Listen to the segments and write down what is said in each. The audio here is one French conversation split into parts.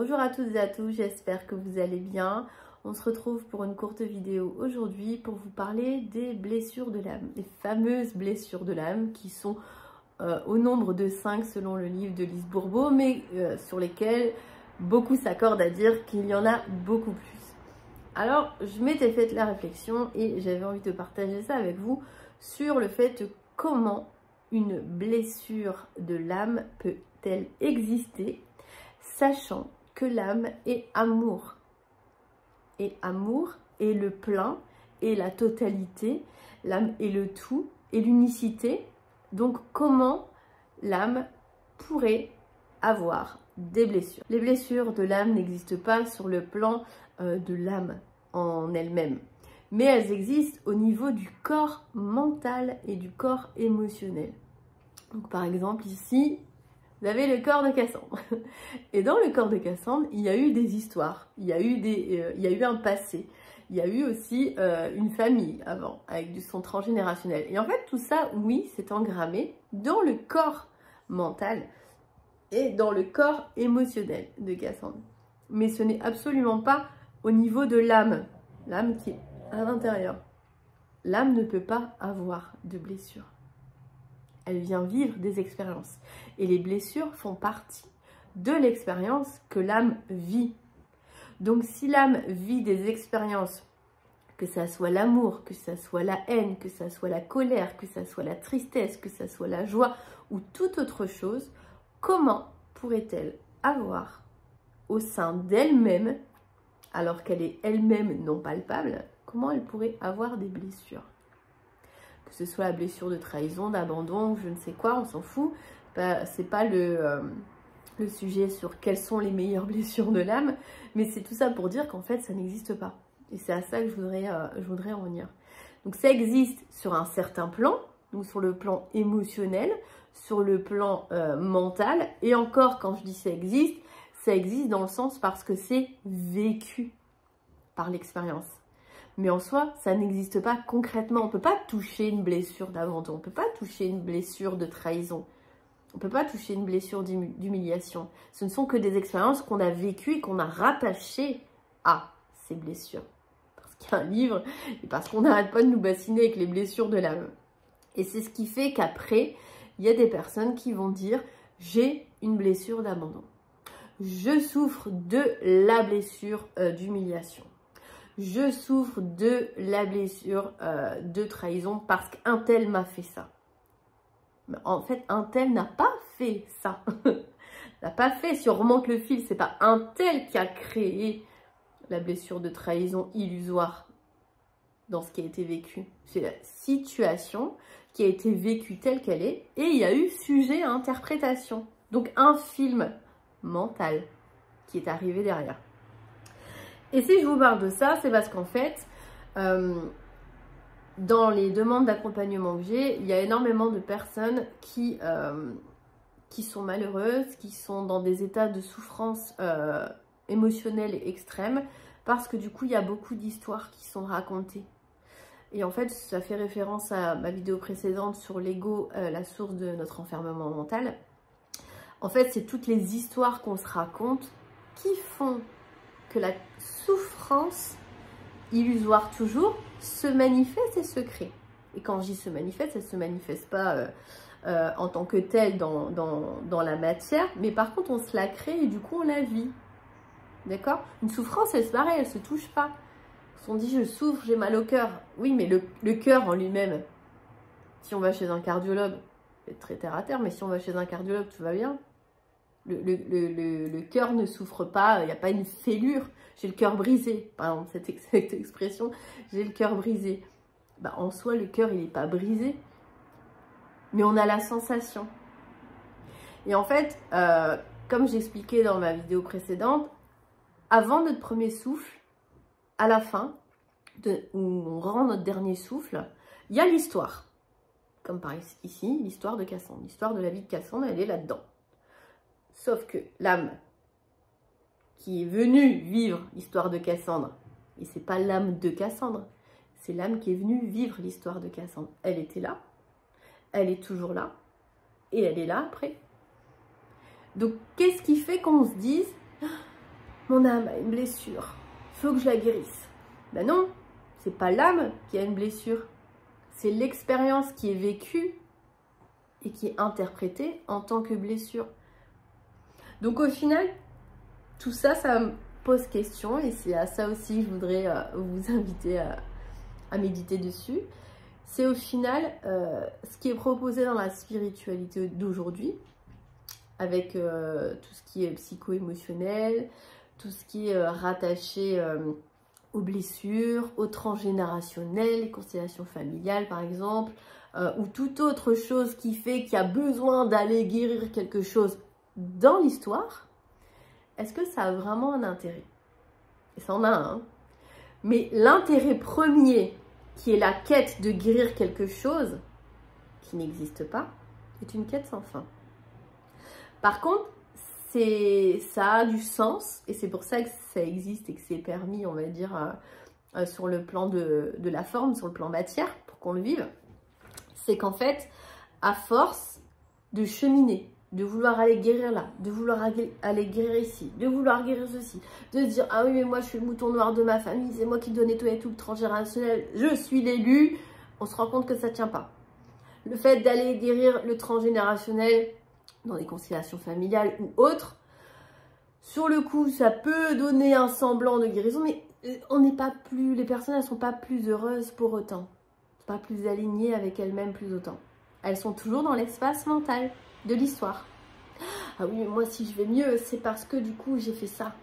Bonjour à toutes et à tous, j'espère que vous allez bien. On se retrouve pour une courte vidéo aujourd'hui pour vous parler des blessures de l'âme, les fameuses blessures de l'âme qui sont au nombre de 5 selon le livre de Lise Bourbeau, mais sur lesquelles beaucoup s'accordent à dire qu'il y en a beaucoup plus. Alors, je m'étais fait la réflexion et j'avais envie de partager ça avec vous sur le fait comment une blessure de l'âme peut-elle exister, sachant que l'âme est amour. Et amour est le plein et la totalité, l'âme est le tout et l'unicité. Donc comment l'âme pourrait avoir des blessures? Les blessures de l'âme n'existent pas sur le plan de l'âme en elle-même, mais elles existent au niveau du corps mental et du corps émotionnel. Donc par exemple ici, vous avez le corps de Cassandre. Et dans le corps de Cassandre, il y a eu des histoires, il y a eu un passé, il y a eu aussi une famille avant, avec son transgénérationnel. Et en fait, tout ça, oui, c'est engrammé dans le corps mental et dans le corps émotionnel de Cassandre. Mais ce n'est absolument pas au niveau de l'âme, l'âme qui est à l'intérieur. L'âme ne peut pas avoir de blessures. Elle vient vivre des expériences. Et les blessures font partie de l'expérience que l'âme vit. Donc si l'âme vit des expériences, que ça soit l'amour, que ça soit la haine, que ça soit la colère, que ça soit la tristesse, que ça soit la joie ou toute autre chose, comment pourrait-elle avoir au sein d'elle-même, alors qu'elle est elle-même non palpable, comment elle pourrait avoir des blessures? Que ce soit la blessure de trahison, d'abandon, je ne sais quoi, on s'en fout. C'est pas le sujet sur quelles sont les meilleures blessures de l'âme, mais c'est tout ça pour dire qu'en fait, ça n'existe pas. Et c'est à ça que je voudrais en venir. Donc ça existe sur un certain plan, donc sur le plan émotionnel, sur le plan mental, et encore quand je dis ça existe dans le sens parce que c'est vécu par l'expérience. Mais en soi, ça n'existe pas concrètement. On ne peut pas toucher une blessure d'abandon, on ne peut pas toucher une blessure de trahison, on ne peut pas toucher une blessure d'humiliation. Ce ne sont que des expériences qu'on a vécues et qu'on a rattachées à ces blessures. Parce qu'il y a un livre et parce qu'on n'arrête pas de nous bassiner avec les blessures de l'âme. Et c'est ce qui fait qu'après, il y a des personnes qui vont dire « j'ai une blessure d'abandon ». Je souffre de la blessure d'humiliation. Je souffre de la blessure de trahison parce qu'un tel m'a fait ça. Mais en fait, un tel n'a pas fait ça. N'a pas fait, si on remonte le fil, c'est pas un tel qui a créé la blessure de trahison illusoire dans ce qui a été vécu. C'est la situation qui a été vécue telle qu'elle est et il y a eu sujet à interprétation. Donc un film mental qui est arrivé derrière. Et si je vous parle de ça, c'est parce qu'en fait, dans les demandes d'accompagnement que j'ai, il y a énormément de personnes qui sont malheureuses, qui sont dans des états de souffrance émotionnelle extrême, parce que du coup, il y a beaucoup d'histoires qui sont racontées. Et en fait, ça fait référence à ma vidéo précédente sur l'ego, la source de notre enfermement mental. En fait, c'est toutes les histoires qu'on se raconte qui font que la souffrance illusoire toujours se manifeste et se crée. Et quand je dis se manifeste, elle ne se manifeste pas en tant que telle dans la matière, mais par contre on se la crée et du coup on la vit. D'accord? Une souffrance, elle se pareil, elle ne se touche pas. Si on dit je souffre, j'ai mal au cœur, oui, mais le cœur en lui-même, si on va chez un cardiologue, c'est très terre à terre, mais si on va chez un cardiologue, tout va bien. Le cœur ne souffre pas, il n'y a pas une fêlure. J'ai le cœur brisé, par exemple, cette expression, j'ai le cœur brisé. Bah, en soi, le cœur, il n'est pas brisé, mais on a la sensation. Et en fait, comme j'expliquais dans ma vidéo précédente, avant notre premier souffle, à la fin, où on rend notre dernier souffle, il y a l'histoire. Comme par ici, l'histoire de Cassandre. L'histoire de la vie de Cassandre, elle est là-dedans. Sauf que l'âme qui est venue vivre l'histoire de Cassandre, et c'est pas l'âme de Cassandre, c'est l'âme qui est venue vivre l'histoire de Cassandre. Elle était là, elle est toujours là, et elle est là après. Donc, qu'est-ce qui fait qu'on se dise mon âme a une blessure, faut que je la guérisse. Ben non, c'est pas l'âme qui a une blessure, c'est l'expérience qui est vécue et qui est interprétée en tant que blessure. Donc au final, tout ça, ça me pose question et c'est à ça aussi que je voudrais vous inviter à méditer dessus. C'est au final ce qui est proposé dans la spiritualité d'aujourd'hui, avec tout ce qui est psycho-émotionnel, tout ce qui est rattaché aux blessures, au transgénérationnel, les constellations familiales par exemple, ou toute autre chose qui fait qu'il y a besoin d'aller guérir quelque chose dans l'histoire. Est-ce que ça a vraiment un intérêt? Et ça en a un. Mais l'intérêt premier, qui est la quête de guérir quelque chose qui n'existe pas, est une quête sans fin. Par contre, ça a du sens, et c'est pour ça que ça existe et que c'est permis, on va dire, sur le plan de la forme, sur le plan matière, pour qu'on le vive. C'est qu'en fait, à force de cheminer, de vouloir aller guérir là, de vouloir aller guérir ici, de vouloir guérir ceci, de se dire « Ah oui, mais moi je suis le mouton noir de ma famille, c'est moi qui dois nettoyer tout le transgénérationnel, je suis l'élu », on se rend compte que ça ne tient pas. Le fait d'aller guérir le transgénérationnel dans des constellations familiales ou autres, sur le coup, ça peut donner un semblant de guérison, mais on n'est pas plus, les personnes, elles ne sont pas plus heureuses pour autant, pas plus alignées avec elles-mêmes plus autant. Elles sont toujours dans l'espace mental de l'histoire. Ah oui, mais moi, si je vais mieux, c'est parce que du coup, j'ai fait ça.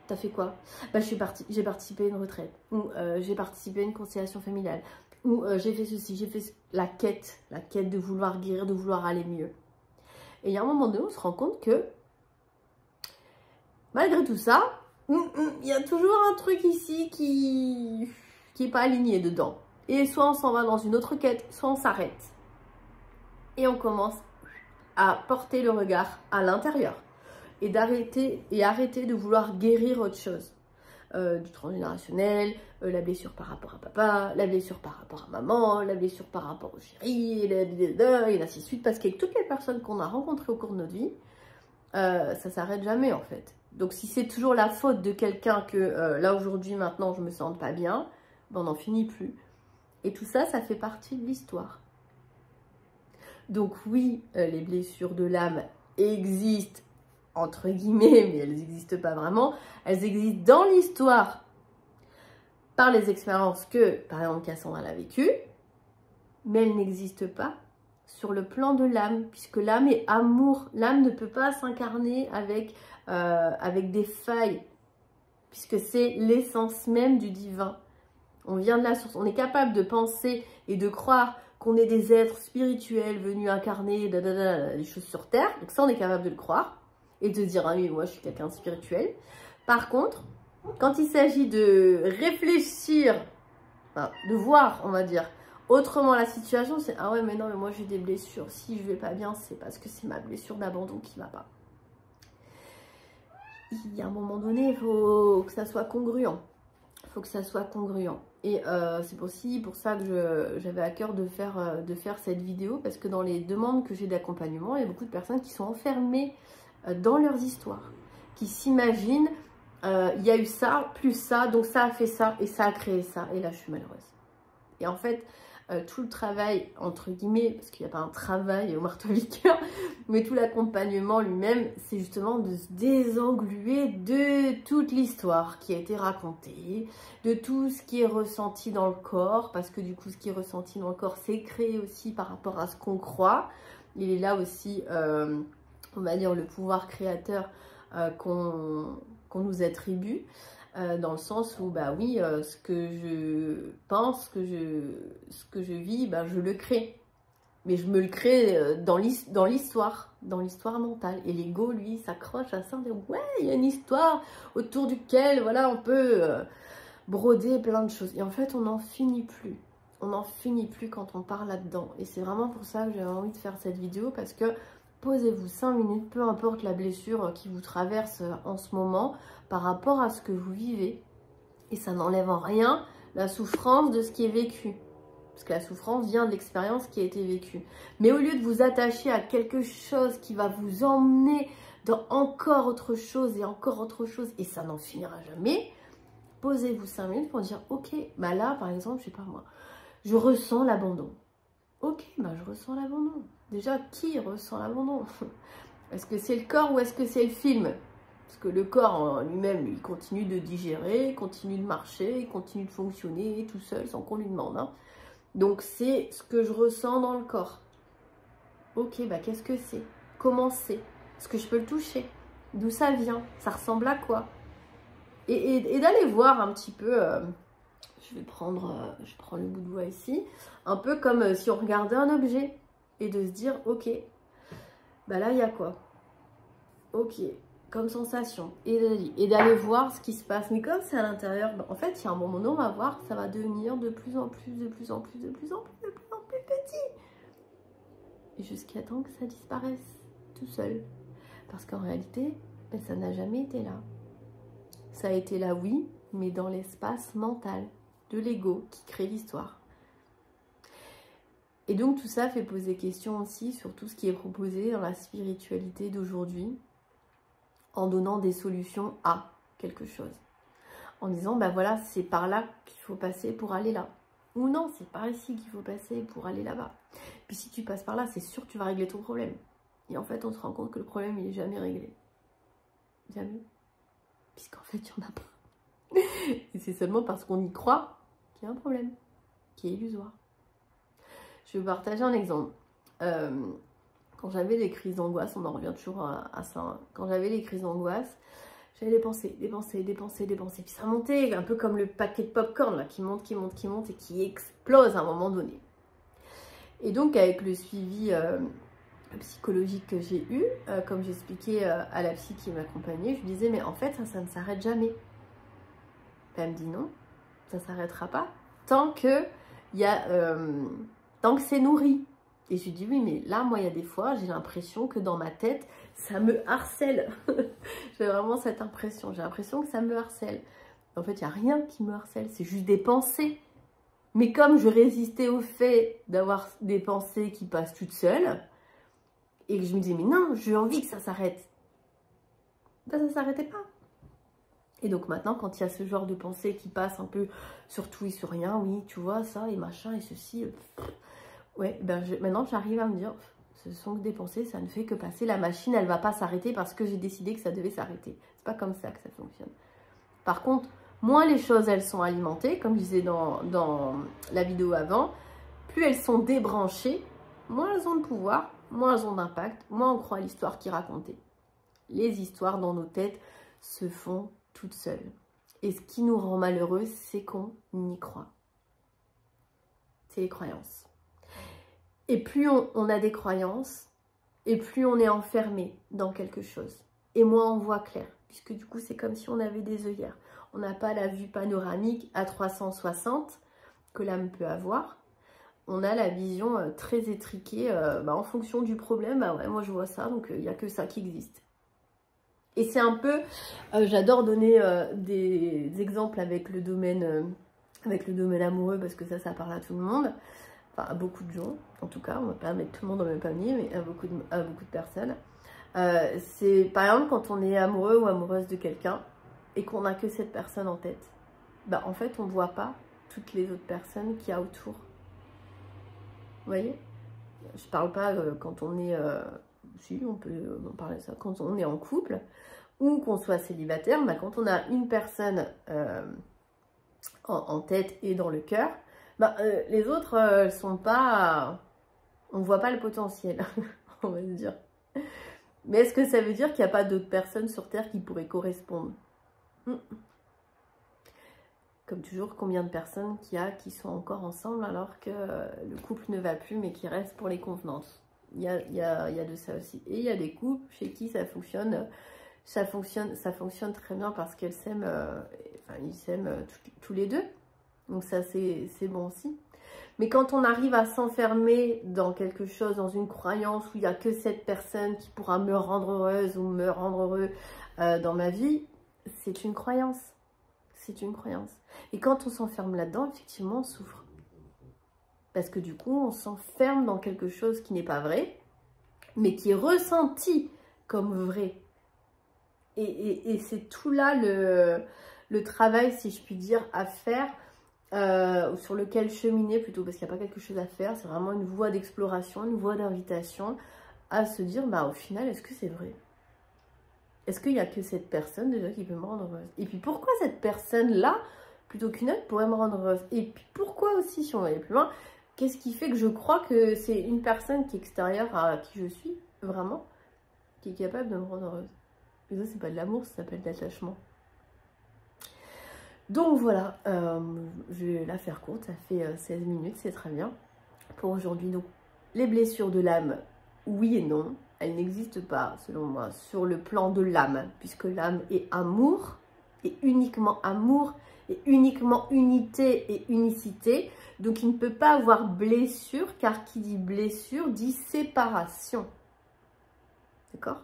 T'as fait quoi? Bah, j'ai participé à une retraite, ou j'ai participé à une constellation familiale, ou j'ai fait ceci, j'ai fait la quête de vouloir guérir, de vouloir aller mieux. Et il y a un moment donné, on se rend compte que, malgré tout ça, il y a toujours un truc ici qui n'est pas aligné dedans. Et soit on s'en va dans une autre quête, soit on s'arrête. Et on commence à porter le regard à l'intérieur. Et arrêter de vouloir guérir autre chose. Du transgénérationnel, la blessure par rapport à papa, la blessure par rapport à maman, la blessure par rapport au chéri, et ainsi de suite. Parce qu'avec toutes les personnes qu'on a rencontrées au cours de notre vie, ça s'arrête jamais en fait. Donc si c'est toujours la faute de quelqu'un que là aujourd'hui, maintenant, je me sens pas bien, ben, on n'en finit plus. Et tout ça, ça fait partie de l'histoire. Donc oui, les blessures de l'âme existent, entre guillemets, mais elles n'existent pas vraiment. Elles existent dans l'histoire par les expériences que, par exemple, Cassandra a vécues, mais elles n'existent pas sur le plan de l'âme, puisque l'âme est amour. L'âme ne peut pas s'incarner avec des failles, puisque c'est l'essence même du divin. On vient de la source. On est capable de penser et de croire qu'on est des êtres spirituels venus incarner des choses sur Terre. Donc ça, on est capable de le croire et de dire « Ah oui, moi, je suis quelqu'un de spirituel ». Par contre, quand il s'agit de réfléchir, enfin, de voir, on va dire, autrement la situation, c'est « Ah ouais, mais non, mais moi, j'ai des blessures. Si je vais pas bien, c'est parce que c'est ma blessure d'abandon qui va pas. » Il y a un moment donné, il faut que ça soit congruent. Il faut que ça soit congruent. Et c'est aussi pour ça que j'avais à cœur de faire cette vidéo, parce que dans les demandes que j'ai d'accompagnement, il y a beaucoup de personnes qui sont enfermées dans leurs histoires, qui s'imaginent, il y a eu ça, plus ça, donc ça a fait ça, et ça a créé ça, et là je suis malheureuse. Et en fait, tout le travail, entre guillemets, parce qu'il n'y a pas un travail au marteau-piqueur, mais tout l'accompagnement lui-même, c'est justement de se désengluer de toute l'histoire qui a été racontée, de tout ce qui est ressenti dans le corps, parce que du coup, ce qui est ressenti dans le corps, c'est créé aussi par rapport à ce qu'on croit. Il est là aussi, on va dire, le pouvoir créateur qu'on nous attribue. Dans le sens où, bah oui, ce que je pense, ce que je vis, bah, je le crée. Mais je me le crée dans l'histoire mentale. Et l'ego, lui, s'accroche à ça, on dit, ouais, il y a une histoire autour duquel, voilà, on peut broder plein de choses. Et en fait, on n'en finit plus. On n'en finit plus quand on part là-dedans. Et c'est vraiment pour ça que j'avais envie de faire cette vidéo, parce que posez-vous 5 minutes, peu importe la blessure qui vous traverse en ce moment, par rapport à ce que vous vivez. Et ça n'enlève en rien la souffrance de ce qui est vécu. Parce que la souffrance vient de l'expérience qui a été vécue. Mais au lieu de vous attacher à quelque chose qui va vous emmener dans encore autre chose et encore autre chose, et ça n'en finira jamais, posez-vous 5 minutes pour dire, ok, bah là, par exemple, je sais pas moi, je ressens l'abandon. Ok, bah je ressens l'abandon. Déjà, qui ressent l'abandon? Est-ce que c'est le corps ou est-ce que c'est le film? Parce que le corps en lui-même, il continue de digérer, continue de marcher, continue de fonctionner tout seul sans qu'on lui demande. Hein. Donc c'est ce que je ressens dans le corps. Ok, bah qu'est-ce que c'est? Comment c'est? Est-ce que je peux le toucher? D'où ça vient? Ça ressemble à quoi? Et d'aller voir un petit peu, je prends le bout de bois ici, un peu comme si on regardait un objet et de se dire, ok, bah là il y a quoi? Ok, comme sensation, et d'aller voir ce qui se passe. Mais comme c'est à l'intérieur, bah, en fait il y a un moment donné, on va voir, ça va devenir de plus en plus, de plus en plus, de plus en plus, de plus en plus petit. Et jusqu'à temps que ça disparaisse tout seul. Parce qu'en réalité, ben, ça n'a jamais été là. Ça a été là, oui, mais dans l'espace mental de l'ego qui crée l'histoire. Et donc tout ça fait poser question aussi sur tout ce qui est proposé dans la spiritualité d'aujourd'hui, en donnant des solutions à quelque chose. En disant, ben voilà, c'est par là qu'il faut passer pour aller là. Ou non, c'est par ici qu'il faut passer pour aller là-bas. Puis si tu passes par là, c'est sûr que tu vas régler ton problème. Et en fait, on se rend compte que le problème, il n'est jamais réglé. Jamais. Puisqu'en fait, il n'y en a pas. Et c'est seulement parce qu'on y croit qu'il y a un problème, qui est illusoire. Je vais vous partager un exemple. Quand j'avais des crises d'angoisse, on en revient toujours à ça. Hein. Quand j'avais les crises d'angoisse, j'avais des pensées. Puis ça montait, un peu comme le paquet de popcorn là, qui monte et qui explose à un moment donné. Et donc, avec le suivi psychologique que j'ai eu, comme j'expliquais à la psy qui m'accompagnait, je lui disais, mais en fait, ça ne s'arrête jamais. Elle me dit non, ça ne s'arrêtera pas tant que c'est nourri. Et je lui dis, oui, mais là, moi, il y a des fois, j'ai l'impression que dans ma tête, ça me harcèle. J'ai vraiment cette impression. J'ai l'impression que ça me harcèle. En fait, il n'y a rien qui me harcèle. C'est juste des pensées. Mais comme je résistais au fait d'avoir des pensées qui passent toutes seules, et que je me disais, mais non, j'ai envie que ça s'arrête. Ben, ça ne s'arrêtait pas. Et donc maintenant, quand il y a ce genre de pensées qui passent un peu sur tout et sur rien, oui, tu vois, ça et machin et ceci... Ouais, ben maintenant j'arrive à me dire, ce sont que des pensées, ça ne fait que passer. La machine, elle ne va pas s'arrêter parce que j'ai décidé que ça devait s'arrêter. C'est pas comme ça que ça fonctionne. Par contre, moins les choses, elles sont alimentées, comme je disais dans la vidéo avant, plus elles sont débranchées, moins elles ont de pouvoir, moins elles ont d'impact, moins on croit à l'histoire qui est racontée. Les histoires dans nos têtes se font toutes seules. Et ce qui nous rend malheureux, c'est qu'on y croit. C'est les croyances. Et plus on a des croyances, et plus on est enfermé dans quelque chose. Et moins on voit clair, puisque du coup, c'est comme si on avait des œillères. On n'a pas la vue panoramique à 360 que l'âme peut avoir. On a la vision très étriquée en fonction du problème. Bah ouais, moi, je vois ça, donc il n'y a que ça qui existe. Et c'est un peu, j'adore donner des exemples avec le domaine amoureux, parce que ça parle à tout le monde. Enfin, à beaucoup de gens, en tout cas, on ne va pas mettre tout le monde dans le même panier, mais à beaucoup de personnes. C'est par exemple quand on est amoureux ou amoureuse de quelqu'un et qu'on n'a que cette personne en tête, bah, en fait on ne voit pas toutes les autres personnes qu'il y a autour. Vous voyez? Je parle pas quand on est... si, on peut en parler de ça. Quand on est en couple ou qu'on soit célibataire, bah, quand on a une personne en tête et dans le cœur, bah, les autres, elles sont pas... On ne voit pas le potentiel, on va se dire. Mais est-ce que ça veut dire qu'il n'y a pas d'autres personnes sur Terre qui pourraient correspondre? Comme toujours, combien de personnes qu'il y a qui sont encore ensemble alors que le couple ne va plus, mais qui restent pour les convenances? Il y a de ça aussi. Et il y a des couples chez qui ça fonctionne très bien parce qu'elles s'aiment, ils s'aiment tous les deux. Donc ça, c'est bon aussi. Mais quand on arrive à s'enfermer dans quelque chose, dans une croyance où il n'y a que cette personne qui pourra me rendre heureuse ou me rendre heureux dans ma vie, c'est une croyance. C'est une croyance. Et quand on s'enferme là-dedans, effectivement, on souffre. Parce que du coup, on s'enferme dans quelque chose qui n'est pas vrai, mais qui est ressenti comme vrai. Et c'est tout là le travail, si je puis dire, à faire, sur lequel cheminer plutôt, parce qu'il n'y a pas quelque chose à faire, c'est vraiment une voie d'exploration, une voie d'invitation à se dire, bah au final, est-ce que c'est vrai? Est-ce qu'il n'y a que cette personne déjà qui peut me rendre heureuse? Et puis pourquoi cette personne-là, plutôt qu'une autre, pourrait me rendre heureuse? Et puis pourquoi aussi, si on va aller plus loin, qu'est-ce qui fait que je crois que c'est une personne qui est extérieure à qui je suis, vraiment, qui est capable de me rendre heureuse? Et ça, c'est pas de l'amour, ça s'appelle de l'attachement. Donc voilà, je vais la faire courte, ça fait 16 minutes, c'est très bien pour aujourd'hui. Donc les blessures de l'âme, oui et non, elles n'existent pas selon moi sur le plan de l'âme, puisque l'âme est amour, et uniquement amour, et uniquement unité et unicité. Donc il ne peut pas avoir blessure, car qui dit blessure dit séparation. D'accord ?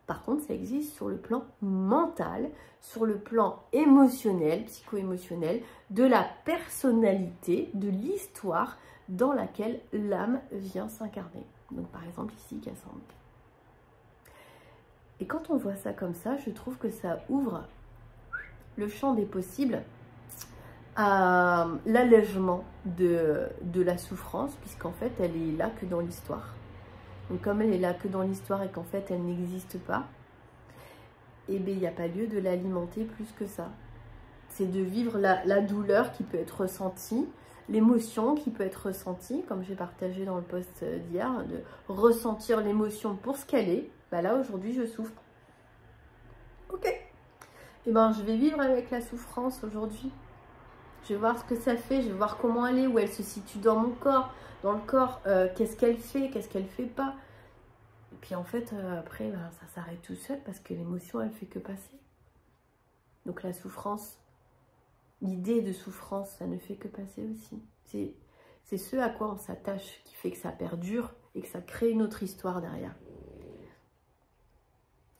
Par contre, ça existe sur le plan mental, sur le plan émotionnel, psycho-émotionnel, de la personnalité, de l'histoire dans laquelle l'âme vient s'incarner. Donc par exemple ici, Cassandre. Et quand on voit ça comme ça, je trouve que ça ouvre le champ des possibles à l'allègement de la souffrance, puisqu'en fait, elle est là que dans l'histoire. Donc comme elle est là que dans l'histoire et qu'en fait elle n'existe pas, eh bien il n'y a pas lieu de l'alimenter plus que ça. C'est de vivre la douleur qui peut être ressentie, l'émotion qui peut être ressentie, comme j'ai partagé dans le post d'hier, de ressentir l'émotion pour ce qu'elle est. Bah là aujourd'hui je souffre. Ok. Eh ben je vais vivre avec la souffrance aujourd'hui. Je vais voir ce que ça fait, je vais voir comment elle est, où elle se situe dans mon corps, dans le corps, qu'est-ce qu'elle fait pas. Et puis en fait, après, ben, ça s'arrête tout seul parce que l'émotion, elle fait que passer. Donc la souffrance, l'idée de souffrance, ça ne fait que passer aussi. C'est ce à quoi on s'attache qui fait que ça perdure et que ça crée une autre histoire derrière.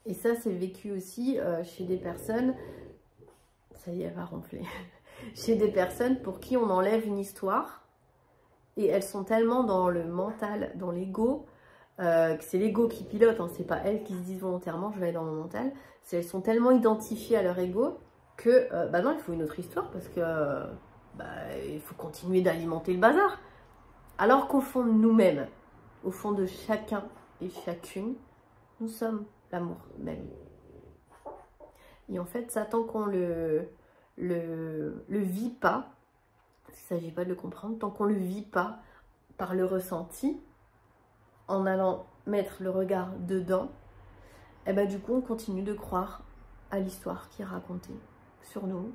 Et ça, c'est vécu aussi chez des personnes, ça y est, elle va ronfler, chez des personnes pour qui on enlève une histoire et elles sont tellement dans le mental, dans l'ego, que c'est l'ego qui pilote, hein, c'est pas elles qui se disent volontairement je vais aller dans mon mental, elles sont tellement identifiées à leur ego que bah non, il faut une autre histoire parce que il faut continuer d'alimenter le bazar. Alors qu'au fond de nous-mêmes, au fond de chacun et chacune, nous sommes l'amour même. Et en fait, ça, tant qu'on le vit pas, il ne s'agit pas de le comprendre, tant qu'on le vit pas par le ressenti, en allant mettre le regard dedans, et ben du coup on continue de croire à l'histoire qui est racontée sur nous,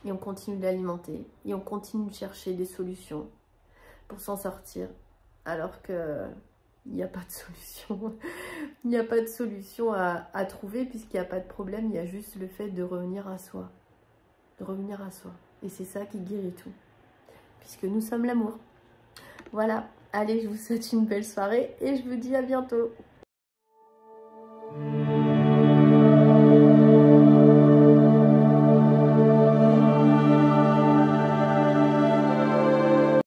et on continue d'alimenter, et on continue de chercher des solutions pour s'en sortir, alors que il n'y a pas de solution. Il n'y a pas de solution à trouver puisqu'il n'y a pas de problème, il y a juste le fait de revenir à soi. De revenir à soi. Et c'est ça qui guérit tout. Puisque nous sommes l'amour. Voilà. Allez, je vous souhaite une belle soirée et je vous dis à bientôt.